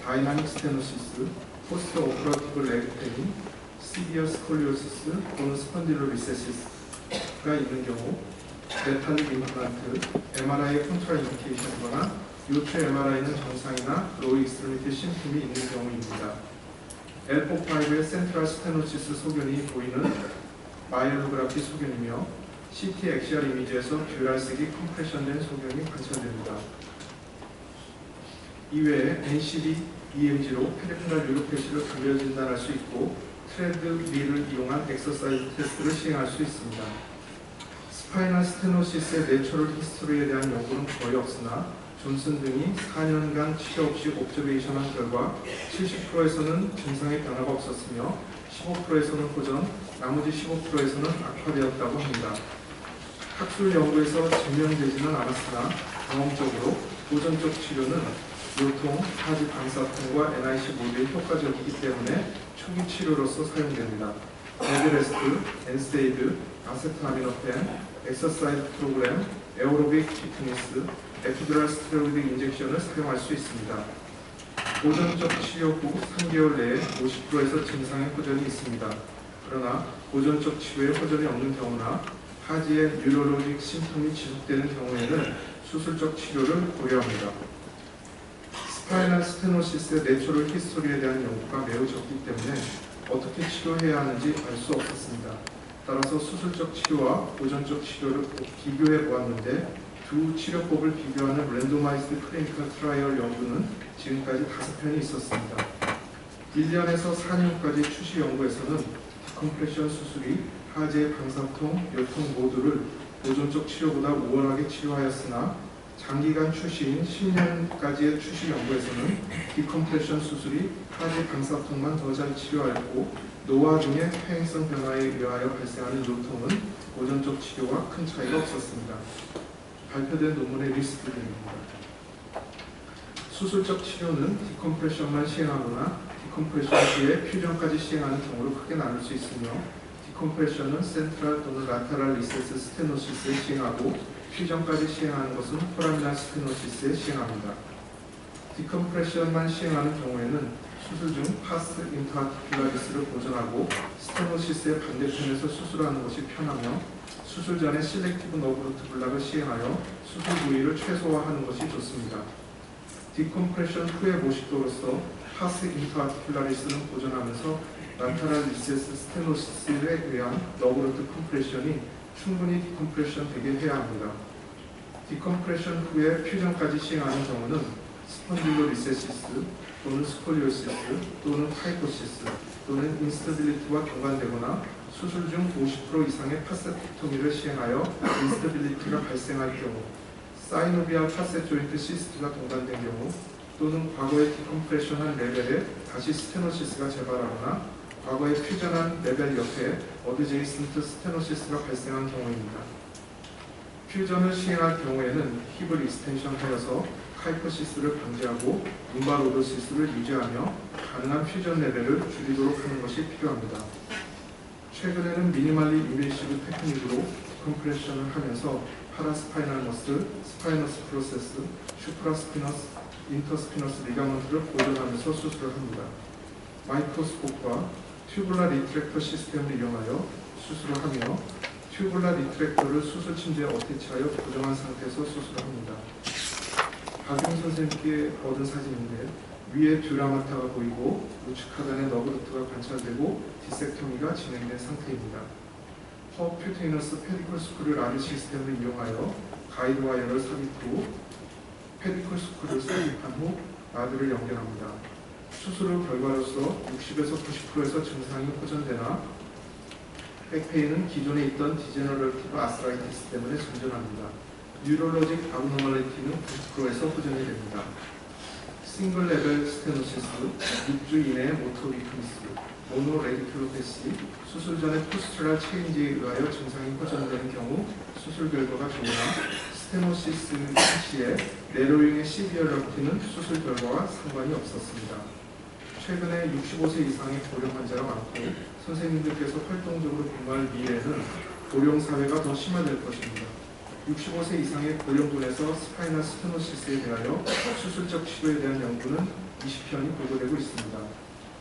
다이나믹 스테노시스, 포스트 오퍼러티브 레그 페인, 시비어 스콜리오시스 또는 스펀딜로리세시스가 있는 경우 메탈릭 임플란트, MRI의 컨트라인디케이션이거나 요추 MRI는 정상이나 로우 익스트리미티 심품이 있는 경우입니다. L4-5의 센트럴 스테노시스 소견이 보이는 마이엘로그래피 소견이며 CT XR 이미지에서 듀랄색이 컴프레션된 소견이 관찰됩니다. 이외에 NCD EMG로 페리페럴 뉴로패시를 급여 진단할 수 있고 트레드밀을 이용한 엑서사이즈 테스트를 시행할 수 있습니다. 스파이널 스테노시스의 내추럴 히스토리에 대한 연구는 거의 없으나 존슨 등이 4년간 치료 없이 옵저베이션한 결과 70%에서는 증상의 변화가 없었으며 15%에서는 호전, 나머지 15%에서는 악화되었다고 합니다. 학술 연구에서 증명되지는 않았으나 경험적으로 보존적 치료는 요통, 하지 방사통과 NIC 모두에 효과적이기 때문에 초기 치료로서 사용됩니다. 베드레스트, 엔스테이드, 아세트아미노펜, 엑서사이즈 프로그램, 에어로빅 피트니스, 에피드랄 스테로이드 인젝션을 사용할 수 있습니다. 보존적 치료 후 3개월 내에 50%에서 증상의 호전이 있습니다. 그러나 보존적 치료에 호전이 없는 경우나 하지의 뉴로로직 심통이 지속되는 경우에는 수술적 치료를 고려합니다. 스파이널 스테노시스의 내추럴 히스토리에 대한 연구가 매우 적기 때문에 어떻게 치료해야 하는지 알 수 없었습니다. 따라서 수술적 치료와 보존적 치료를 비교해 보았는데 두 치료법을 비교하는 랜도마이즈드 클리니컬 트라이얼 연구는 지금까지 5편이 있었습니다. 1년에서 4년까지 추시 연구에서는 디컴프레션 수술이 하지의 방사통, 요통 모두를 보존적 치료보다 우월하게 치료하였으나 장기간 추시인 10년까지의 추시 연구에서는 디컴프레션 수술이 하지 방사통만 더 잘 치료하였고 노화 등의 퇴행성 변화에 의하여 발생하는 요통은 보존적 치료와 큰 차이가 없었습니다. 발표된 논문의 리스트입니다. 수술적 치료는 디컴프레션만 시행하거나 디컴프레션 시에 퓨전까지 시행하는 경우로 크게 나눌 수 있으며 디컴프레션은 센트럴 또는 라테랄 리세스 스테노시스에 시행하고 퓨전까지 시행하는 것은 포라미나 스테노시스에 시행합니다. 디컴프레션만 시행하는 경우에는 수술 중 파스 인트아티큘라리스를 보존하고 스테노시스의 반대편에서 수술하는 것이 편하며 수술 전에 실렉티브 너브루트 블락을 시행하여 수술 부위를 최소화하는 것이 좋습니다. 디컴프레션 후의 모식도로서 파스 인트아티큘라리스는 보존하면서 라테랄 리세스 스테노시스에 의한 너브루트 컴프레션이 충분히 디컴프레션 되게 해야 합니다. 디컴프레션 후에 퓨전까지 시행하는 경우는 스펀딜로 리세시스 또는 스콜리오시스 또는 파이코시스 또는 인스터빌리티와 동반되거나 수술 중 50% 이상의 파세텍토미를 시행하여 인스터빌리티가 발생할 경우, 사이노비아 파세 조인트 시스트가 동반된 경우 또는 과거에 디컴프레션한 레벨에 다시 스테노시스가 재발하거나 과거에 퓨전한 레벨 옆에 어드제이슨트 스테노시스가 발생한 경우입니다. 퓨전을 시행할 경우에는 힙을 익스텐션하여서 카이퍼시스를 방지하고 lumbarodo시스를 유지하며 가능한 퓨전 레벨을 줄이도록 하는 것이 필요합니다. 최근에는 미니멀리 인베이시브 테크닉으로 디컴프레션을 하면서 파라스파이널 머슬, 스파이너스 프로세스, 슈프라스피너스, 인터스피너스 리가먼트를 보존하면서 수술을 합니다. 마이크로스코프와 튜블라 리트랙터 시스템을 이용하여 수술을 하며 튜블라 리트랙터를 수술 침대에 어태치하여 고정한 상태에서 수술을 합니다. 박용 선생님께 얻은 사진인데 위에 듀라마타가 보이고 우측 하단에 너브루트가 관찰되고 디섹토미가 진행된 상태입니다. 퍼퓨테이너스 페디컬 스크류 라드 시스템을 이용하여 가이드 와이어를 삽입 후 페디컬 스크류를 삽입한 후 라드를 연결합니다. 수술 후 결과로서 60에서 90%에서 증상이 호전되나 백페인은 기존에 있던 디제너러티브 아스라이티스 때문에 전전합니다. 뉴럴로직 아브노멀리티는 90%에서 호전이 됩니다. 싱글 레벨 스테노시스, 6주 이내의 모터 위크니스, 모노 레디큘로패시, 수술 전에 포스처럴 체인지에 의하여 증상이 호전되는 경우 수술 결과가 좋으나 스테노시스 시에 내로잉의 시비어러티는 수술 결과와 상관이 없었습니다. 최근에 65세 이상의 고령 환자가 많고 선생님들께서 활동적으로 근무할 미래에는 고령 사회가 더 심화될 것입니다. 65세 이상의 고령군에서 스파이널 스테노시스에 대하여 수술적 치료에 대한 연구는 20편이 보고되고 있습니다.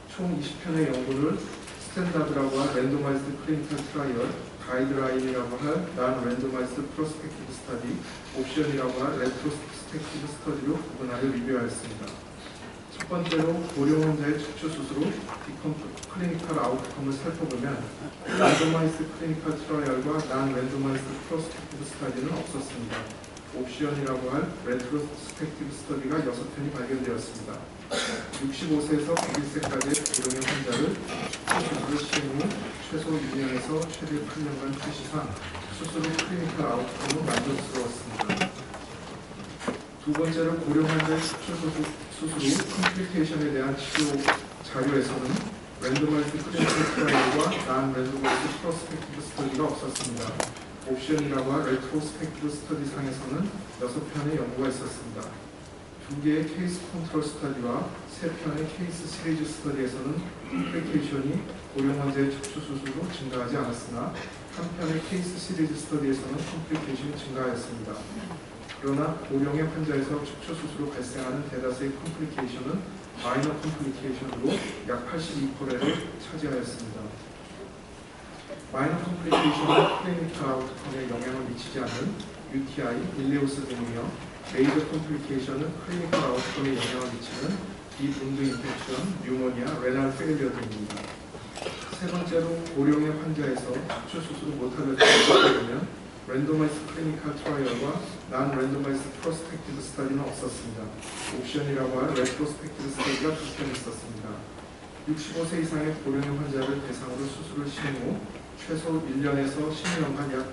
총 20편의 연구를 스탠다드라고 할 랜도마이즈드 클리니컬 트라이얼, 가이드라인이라고 할 난 랜도마이즈드 프로스펙티브 스터디, 옵션이라고 할 레트로스펙티브 스터디로 구분하여 리뷰하였습니다. 첫 번째로 고령 환자의 척추 수술 후 클리니컬 아웃컴을 살펴보면 랜도마이즈드 클리니컬 트라이얼과 난 랜도마이즈드 프로스펙티브 스터디는 없었습니다. 옵션이라고 할 레트로스펙티브 스터디가 6편이 발견되었습니다. 65세에서 101세까지의 고령의 환자를 척추 수술을 시행 후 최소 2년에서 최대 8년간 투시상 수술 후 클리니컬 아웃컴은 만족스러웠습니다. 두 번째로 고령 환자의 척추 수술 후 컴플리케이션에 대한 치료 자료에서는 랜도마이즈드 클리니컬 트라이얼과 난 랜도마이즈드 프로스펙티브 스터디가 없었습니다. 옵션이라고 할 레트로스펙티브 스터디 상에서는 6편의 연구가 있었습니다. 2개의 케이스 컨트롤 스터디와 3편의 케이스 시리즈 스터디에서는 컴플리케이션이 고령 환자의 척추 수술 후 증가하지 않았으나 1편의 케이스 시리즈 스터디에서는 컴플리케이션이 증가하였습니다. 그러나 고령의 환자에서 척추 수술 후 발생하는 대다수의 컴플리케이션은 마이너 컴플리케이션으로 약 82%를 차지하였습니다. 마이너 컴플리케이션은 클리니컬 아웃컴에 영향을 미치지 않는 UTI, 일레오스 등이며 메이저 컴플리케이션은 클리니컬 아웃컴에 영향을 미치는 비분드 인펙션, 뉴모니아, 레날 페일리어 등입니다. 세 번째로 고령의 환자에서 척추 수술 후 모탈리티를 보면 랜도마이즈드 클리니컬 트라이얼과 난 랜도마이즈드 프로스펙티브 스터디는 없었습니다. 옵션이라고 할 레트로스펙티브 스터디가 2편 있었습니다. 65세 이상의 고령의 환자를 대상으로 수술을 시행 후 최소 1년에서 10년간 약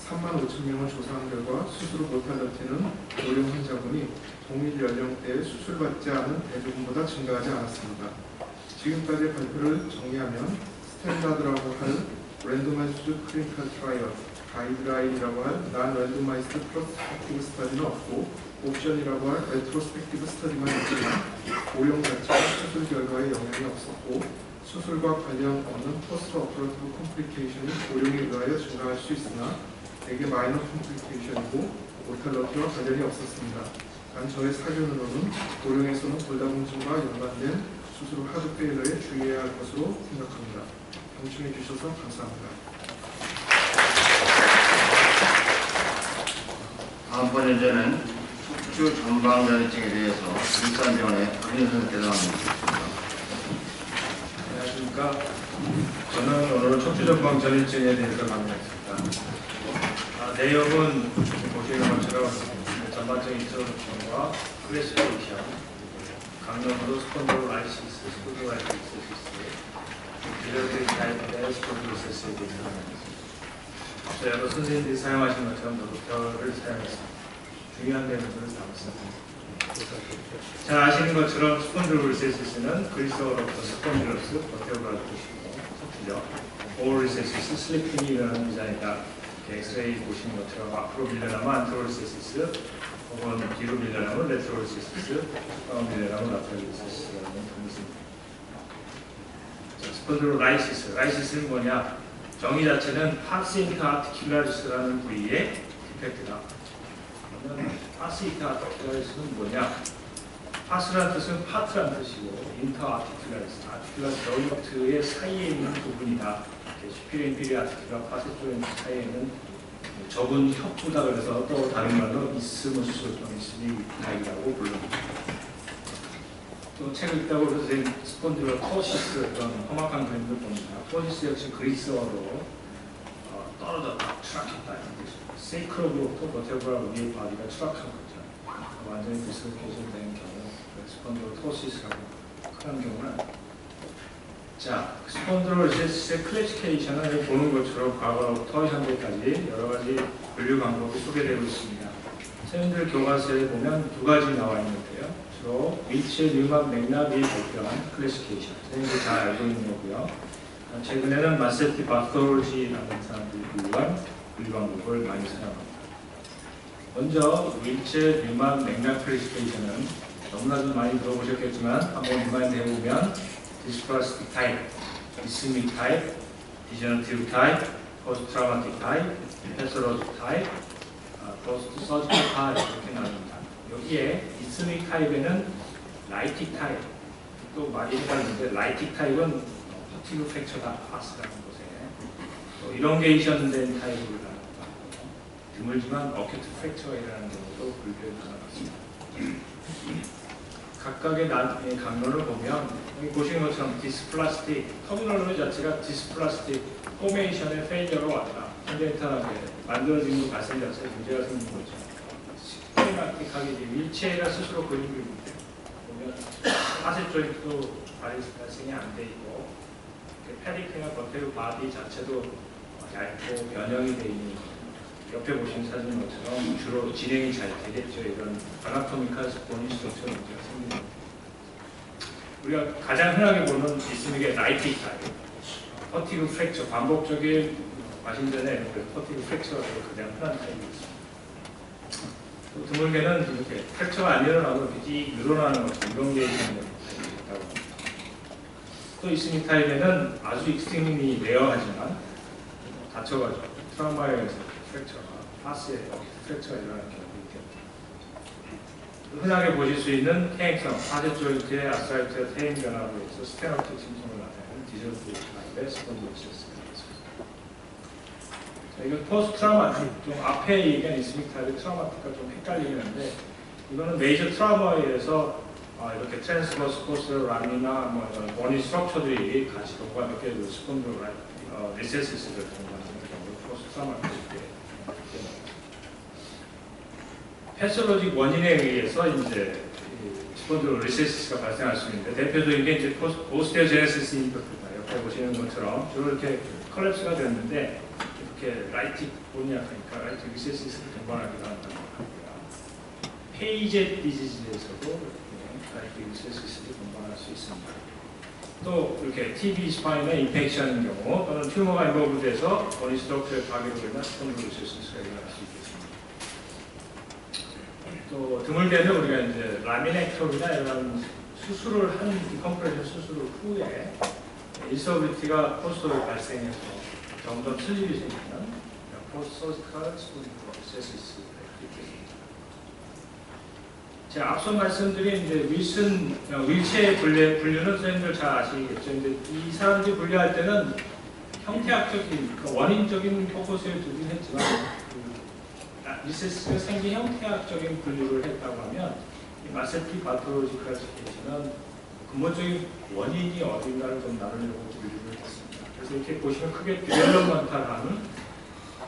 3만 5천 명을 조사한 결과 수술 후 모탈리티는 고령 환자분이 동일 연령대에 수술받지 않은 대부분보다 증가하지 않았습니다. 지금까지의 발표를 정리하면 스탠다드라고 할 랜도마이즈드 클리니컬 트라이얼, 가이드라인이라고 할 난 랜도마이즈드 프로스펙티브 스터디는 없고 옵션이라고 할 레트로스펙티브 스터디만 있지만 고령 자체가 수술 결과에 영향이 없었고 수술과 관련 없는 포스트 오퍼러티브 컴플리케이션이 고령에 의하여 증가할 수 있으나 되게 마이너 컴플리케이션이고 모탈러티와 관련이 없었습니다. 단 저의 사견으로는 고령에서는 골다공증과 연관된 수술 후 하드 페일러에 주의해야 할 것으로 생각합니다. 경청해 주셔서 감사합니다. 다음번 현재는 척추 전방전이증에 대해서 일산병원의 박인선 대장입니다. 안녕하십니까. 저는 오늘 척추전방전이증에 대해서 강의하겠습니다. 내용은 보시는 것처럼 전반적인 인트로덕션과 클래시피케이션, 강령으로 스폰딜로라이시스, 디러드 타입의 스폰딜로시스에 대해서 강의하겠습니다. 앞서 여러 선생님들이 사용하신 것처럼 저도 별을 사용했습니다. 중요한 내용들을 담았습니다. 잘 아시는 것처럼 스폰딜로시스는 그리스어로부터 스폰딜로스, 버테오라는 뜻이고 척추죠. 오리시스, 슬리핑이라는 디자인이다. 엑스레이 보시는 것처럼 앞으로 밀려나면 안트로리시스, 혹은 뒤로 밀려나면 레트로리시스, 뒷방으로 밀려나면 라테로리시스라는 점이 있습니다. 스폰딜로라이시스, 라이시스는 뭐냐? 정의 자체는 파스 인터아티큘라리스라는 부위의 디펙트다. 그러면 파스 인터아티큘라리스는 뭐냐? 파스라는 뜻은 파트라는 뜻이고 인터아티큘라리스, 아티큘라리스 조인트의 사이에 있는 부분이다. 슈피리어 인피리어 아티큘라 파세 조인트 사이에는 좁은 협부다. 그래서 또 다른 말로 이스무스 또는 이스미타이라고 부릅니다. 또 책을 읽다고 선생님 스폰딜로토시스 그런 험악한 그림들 봅니다. 토시스 역시 그리스어로 떨어졌다, 추락했다 이런 뜻입니다. 세이크로브로부터 버테브라 위의 바디가 추락한 거죠. 완전히 디스로케이션 경우 스폰딜로토시스라고 그런 경우는 자, 스폰딜로시스의 클래시피케이션은 여기 보는 것처럼 과거로부터 현재까지 여러 가지 분류 방법이 소개되고 있습니다. 선생님들 교과서에 보면 두 가지 나와 있는데요. 주로 위치의 류막 맥락이 발표한 클래시피케이션. 선생님들 잘 알고 있는 거고요. 최근에는 마세티 바톨로지라는 사람들이 분류한 분류 방법을 많이 사용합니다. 먼저 위치의 류막 맥락 클래시피케이션은 너무나도 많이 들어보셨겠지만 한번 리마인드 해보면 디스플라스틱 타입, 이스믹 타입, 디저너티브 타입, 포스트 트라우마틱 타입, 패서로직 타입, 포스트 서지컬 타입 이렇게 나눕니다. 여기에 이스믹 타입에는 라이틱 타입, 또 많이 헷갈리는데 라이틱 타입은 퍼티브 프랙처다 파스라는 곳에 또 일ոն게이션 된 타입으로 나눕니다. 드물지만 어큐트 프랙처에 일어나는 경우도 불교에 나눠봤습니다. 각각의 강론을 보면 여기 보시는 것처럼 디스플라스틱, 터미널로지 자체가 디스플라스틱 포메이션의 페일리어로 왔다. 콘젠탈하게 만들어진 것 발생 자체에 문제가 생긴 거죠. 시스테마틱하게 윌체어가 스스로 그림을 보면 파셋 조인트도 발생이 안 돼 있고 페리크나 버테우 바디 자체도 얇고 변형이 돼 있는 옆에 보시는 사진 것처럼 주로 진행이 잘 되겠죠. 이런 아나토미컬 스포니 스트럭처 문제가 생깁니다. 우리가 가장 흔하게 보는 이스믹의 라이틱 타입, 퍼티그 프랙처, 반복적인 마신전에 퍼티그 프랙처가 가장 흔한 타입입니다. 또 드물게는 이렇게 프랙처가 안 일어나고 이렇게 늘어나는 것처럼 이런 게 있는 타입이 있다고 합니다. 또 이스믹 타입에는 아주 익스트림이 레어하지만 다쳐가지고 트라우마에 의해서 프랙처가 파스에 프랙처가 일어나는 경우가 있겠죠. 흔하게 보실 수 있는 퇴행성, 파셋 조인트의 아스라이트와 퇴행 변화로 해서 스테노틱 심성을 나타내는 디저트 타입의 스폰딜로시스입니다. 이건 포스트 트라우마틱, 좀 앞에 얘기한 이스믹 타입의 트라우마틱과 좀 헷갈리는데 이거는 메이저 트라우마에 의해서 이렇게 트랜스버스 포스 라미나 뭐 이런 원인 스트럭처들이 같이 동반되게 스폰딜로 리세시스를 동반하는 경우 포스트 트라우마틱 패솔로직 원인에 의해서 이제 스폰딜로 리세시스가 발생할 수 있는데 대표적인 게 이제 오스테오제네시스 임팩트입니다. 옆에 보시는 것처럼 주로 이렇게 컬랩스가 됐는데 이렇게 라이틱 본이 약하니까 라이틱 리세시스를 동반하기도 한다고 합니다. 페이젯 디지즈에서도 이렇게 라이틱 리세시스를 동반할 수 있습니다. 또 이렇게 TB 스파인의 인펙션인 경우 또는 튜머가 인버브돼서 원인 스트럭처의 파괴로 인한 스폰딜로 리세시스가 일어날 수 있습니다. 또 드물게는 우리가 이제 라미넥tom이나 이런 수술을 한 디컴프레션 수술 후에 인서비티가 포스트로 발생해서 점점 슬립이 생기는 post-surgical prosthesis. 자, 앞서 말씀드린 이제 윌체의 분류는 선생님들 잘 아시겠죠. 이제 이 사람들이 분류할 때는 형태학적인, 원인적인 포커스를 두긴 했지만, 리세스가 생긴 형태학적인 분류를 했다고 하면, 이 마세티 바토로지 클래시피케이션은 근본적인 원인이 어딘가를 좀 나누려고 분류를 했습니다. 그래서 이렇게 보시면 크게 디벨롭먼탈한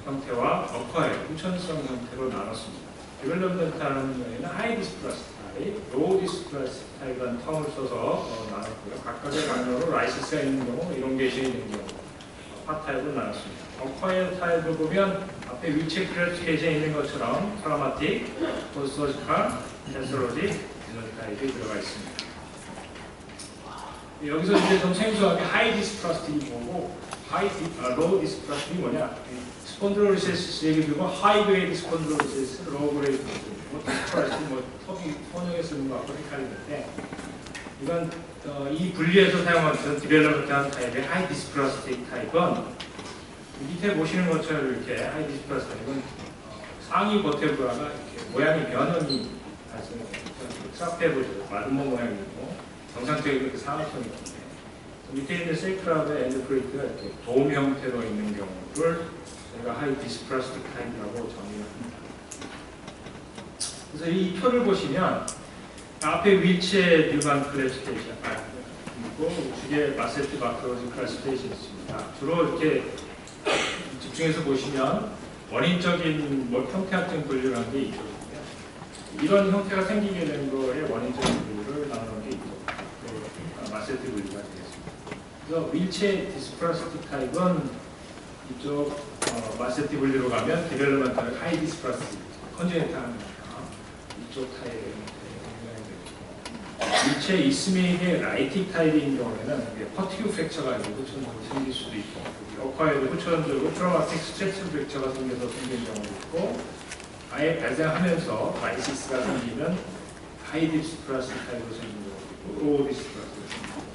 형태와 어쿼의 후천성 형태로 나눴습니다. 디벨롭먼탈한 경우에는 하이 디스플라스 타입, 로우 디스플라스 타입이라는 텀을 써서 나눴고요. 각각의 강로로 라이시스가 있는 경우, 일ոն게이션이 있는 경우, 파타입으로 나눴습니다. 어쿼의 타입을 보면 앞에 윌체 클래시피케이션에 있는 것처럼 트라우마틱, 포스트서지컬, 캔서로지, 디너지 타입이 들어가 있습니다. 여기서 이제 좀 생소하게 하이 디스플라스틱이 뭐고, 로우 디스플라스틱이 뭐냐? 스폰드로리시스 얘기 들고 하이 그레이드 스폰드로리시스, 로우 그레이드 디스플라스틱 턱이 선형에 쓰는 거하고 헷갈리는데, 이건 이 분리해서 사용하는 디벨롭먼트한 타입의 하이 디스플라스틱 타입은 밑에 보시는 것처럼 이렇게 하이 디스플라스틱 타입은 상위 버테브라가 이렇게 모양이 변형이 발생해요. 트라페 보죠. 마름모 모양이고 정상적인 그 상하통이 있는데 밑에 있는 세이크라브의 엔드프레이트가 이렇게 돔 형태로 있는 경우를 저희가 하이 디스플라스틱 타입이라고 정의를 합니다. 그래서 이 표를 보시면 앞에 윌체 뉴만 클래시피케이션 그리고 우측에 마세티 바크로지 클래시피케이션이 있습니다. 주로 이렇게 집중해서 보시면 원인적인 형태학적인 분류를 하는 게 있거든요. 이런 형태가 생기게 된 거에 원인적인 분류를 나누는 게 있고 마세티 분류가 되겠습니다. 그래서 윌체 디스플라스틱 타입은 이쪽 마세티 분류로 가면 디벨롭먼탈 하이 디스플라스틱 컨제니탈 이쪽 타입의 윌체 이스미의 라이틱 타입인 경우에는 퍼티브 프랙처가 후천적으로 생길 수도 있고 어쿼에도 후천적으로 트라우마틱 스트레스 프랙처가 생겨서 생긴 경우도 있고 아예 발생하면서 라이시스가 생기면 하이 디스플라스틱 타입으로 생긴 경우도 있고 로우 디스플라스틱으로 생긴 경우도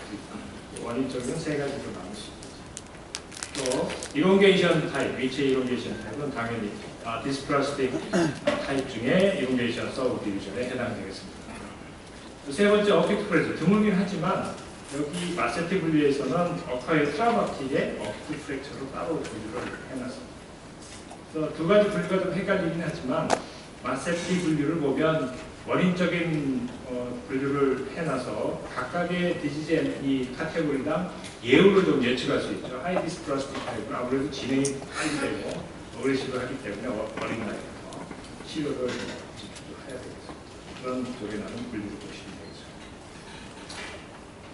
있고 원인적인 세 가지로 나눌 수 있죠. 또 이론게이션 타입, 윌체 이론게이션 타입은 당연히 디스플라스틱 타입 중에 이론게이션 서브 디비전에 해당되겠습니다. 세 번째 어큐트 프랙처 드물긴 하지만 여기 마세티 분류에서는 어쿼의 트라우마틱의 어큐트 프랙처로 따로 분류를 해놨습니다. 그래서 두 가지 분류가 좀 헷갈리긴 하지만 마세티 분류를 보면 원인적인 분류를 해놔서 각각의 디지즈 이 카테고리당 예후를 좀 예측할 수 있죠. 하이 디스플라스틱 타입은 아무래도 진행이 빨리 되고 어그레시브 하기 때문에 어린 나이에서 치료를 집중해야 되겠습니다. 그런 쪽에 나는 분류를 보시면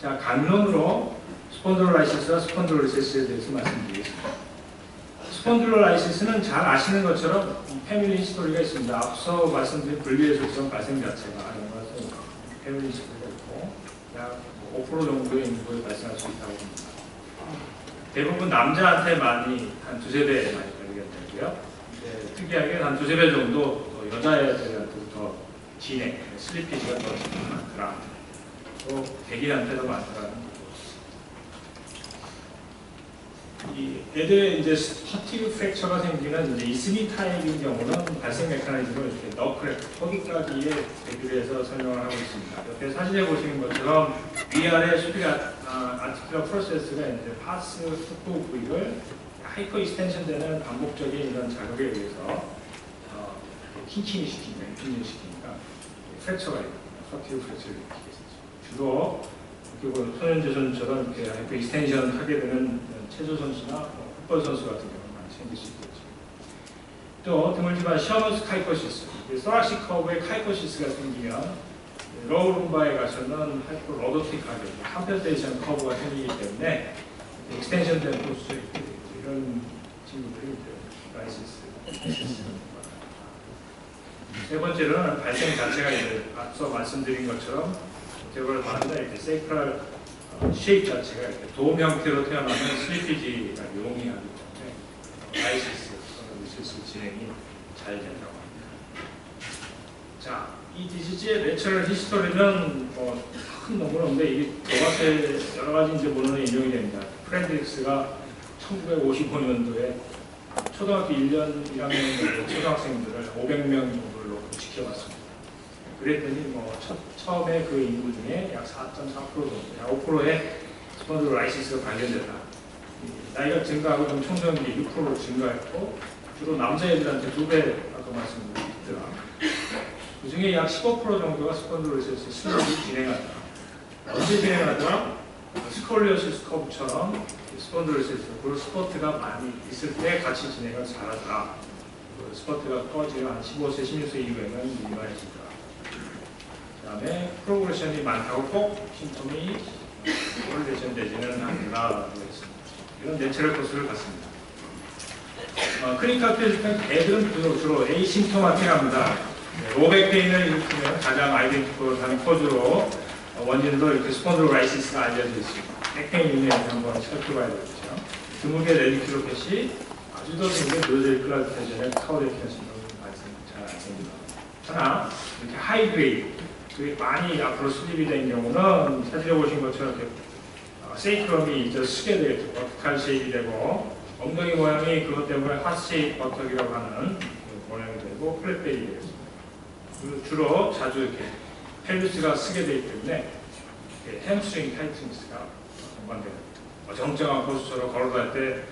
자, 간론으로 스폰들로라이시스와 스폰들로리시스에 대해서 말씀드리겠습니다. 스폰들로라이시스는 잘 아시는 것처럼 패밀리 히스토리가 있습니다. 앞서 말씀드린 분리의 소성 발생 자체가 이런 것은 패밀리 히스토리가 있고 약 5% 정도의 인구에 발생할 수 있다고 합니다. 대부분 남자한테 많이 한 두세 배 많이 발견되고요. 특이하게 한 두세 배 정도 여자애들한테도 더 진행, 슬리피지가 더 많더라. 또 백인한테도 많더라는 거죠. 이 애들 이제 퍼티브 프랙처가 생기는 이제 이스미 타입인 경우는 발생 메커니즘을 이렇게 너클 허기까지의 대비를 해서 설명을 하고 있습니다. 옆에 사진에 보시는 것처럼 위아래 수비가 아티큘러 프로세스가 이제 파스 흡부 부위를 하이퍼 익스텐션 되는 반복적인 이런 자극에 의해서 킹킹이 시키니까 프랙처가 있거든요. 퍼티브 프랙처를 일으키게 주로 소년제 선수처럼 이렇게 하이퍼 익스텐션 하게 되는 체조 선수나 풋볼 선수 같은 경우는 많이 생길 수 있겠죠. 또 드물지만 셔너스 카이코시스, 소라식 커브에 카이코시스가 생기면 로우 룸바에 가서는 하이퍼 로도틱하게 컴펜세이션 커브가 생기기 때문에 익스텐션 된 포스처 이런 친구들이 라이시스. 세 번째로는 발생 자체가 이제 앞서 말씀드린 것처럼 제거를 받는다 이렇게 세이크랄 쉐입 자체가 이렇게 돔 형태로 태어나면 슬리피지가 용이하기 때문에 라이시스 진행이 잘 된다고 합니다. 자, 이 디지즈의 내추럴 히스토리는 큰 논문은 없는데 이게 교과서에 여러 가지 이제 문헌에 인용이 됩니다. 프렌드릭스가 1955년도에 초등학교 1년, 1학년 초등학생들을 500명 정도를 놓고 지켜봤습니다. 그랬더니 뭐 처음에 그 인구 중에 약 4.4% 정도, 약 5%의 스폰딜로라이시스가 발견됐다. 나이가 증가하고 좀 청소년기 6% 증가했고 주로 남자애들한테 2배 아까 말씀드렸더라. 그 중에 약 15% 정도가 스폰딜로시스 수술을 진행한다. 언제 진행하더라? 스콜리오시스 커브처럼 스폰딜로시스, 그리고 스포트가 많이 있을 때 같이 진행을 잘하더라. 스포트가 꺼지면 한 15세, 16세 이후에는 미만해지더라. 그 다음에 프로그레션이 많다고 꼭 심통이 프로그레션 되지는 않는다라고 했습니다. 이런 내추럴 코스를 갔습니다. 클리니컬 필드 애들은 주로 에이심토마틱합니다. 로백페인을 일으키면 가장 아이덴티컬한 코즈로 원인도 이렇게 스폰딜로라이시스가 알려져 있습니다. 백페인 유니언을 한번 살펴봐야 되겠죠. 드물게 레디큐로펫이 아주 더 드물게 노즐 클라스테이션의 카우레키언 신경이 잘 안 생깁니다. 하나, 이렇게 하이그레이드, 그게 많이 앞으로 수립이 된 경우는 사진에 보신 것처럼 이렇게 세이크럼이 이제 쓰게 되겠죠. 버티칼 쉐입이 되고 엉덩이 모양이 그것 때문에 핫쉐입 버터기라고 하는 모양이 되고 플랫베이 되겠습니다. 주로 자주 이렇게 펠리스가 쓰게 되기 때문에 햄스트링 타이트니스가 동반됩니다. 정정한 포스처럼 걸어갈 때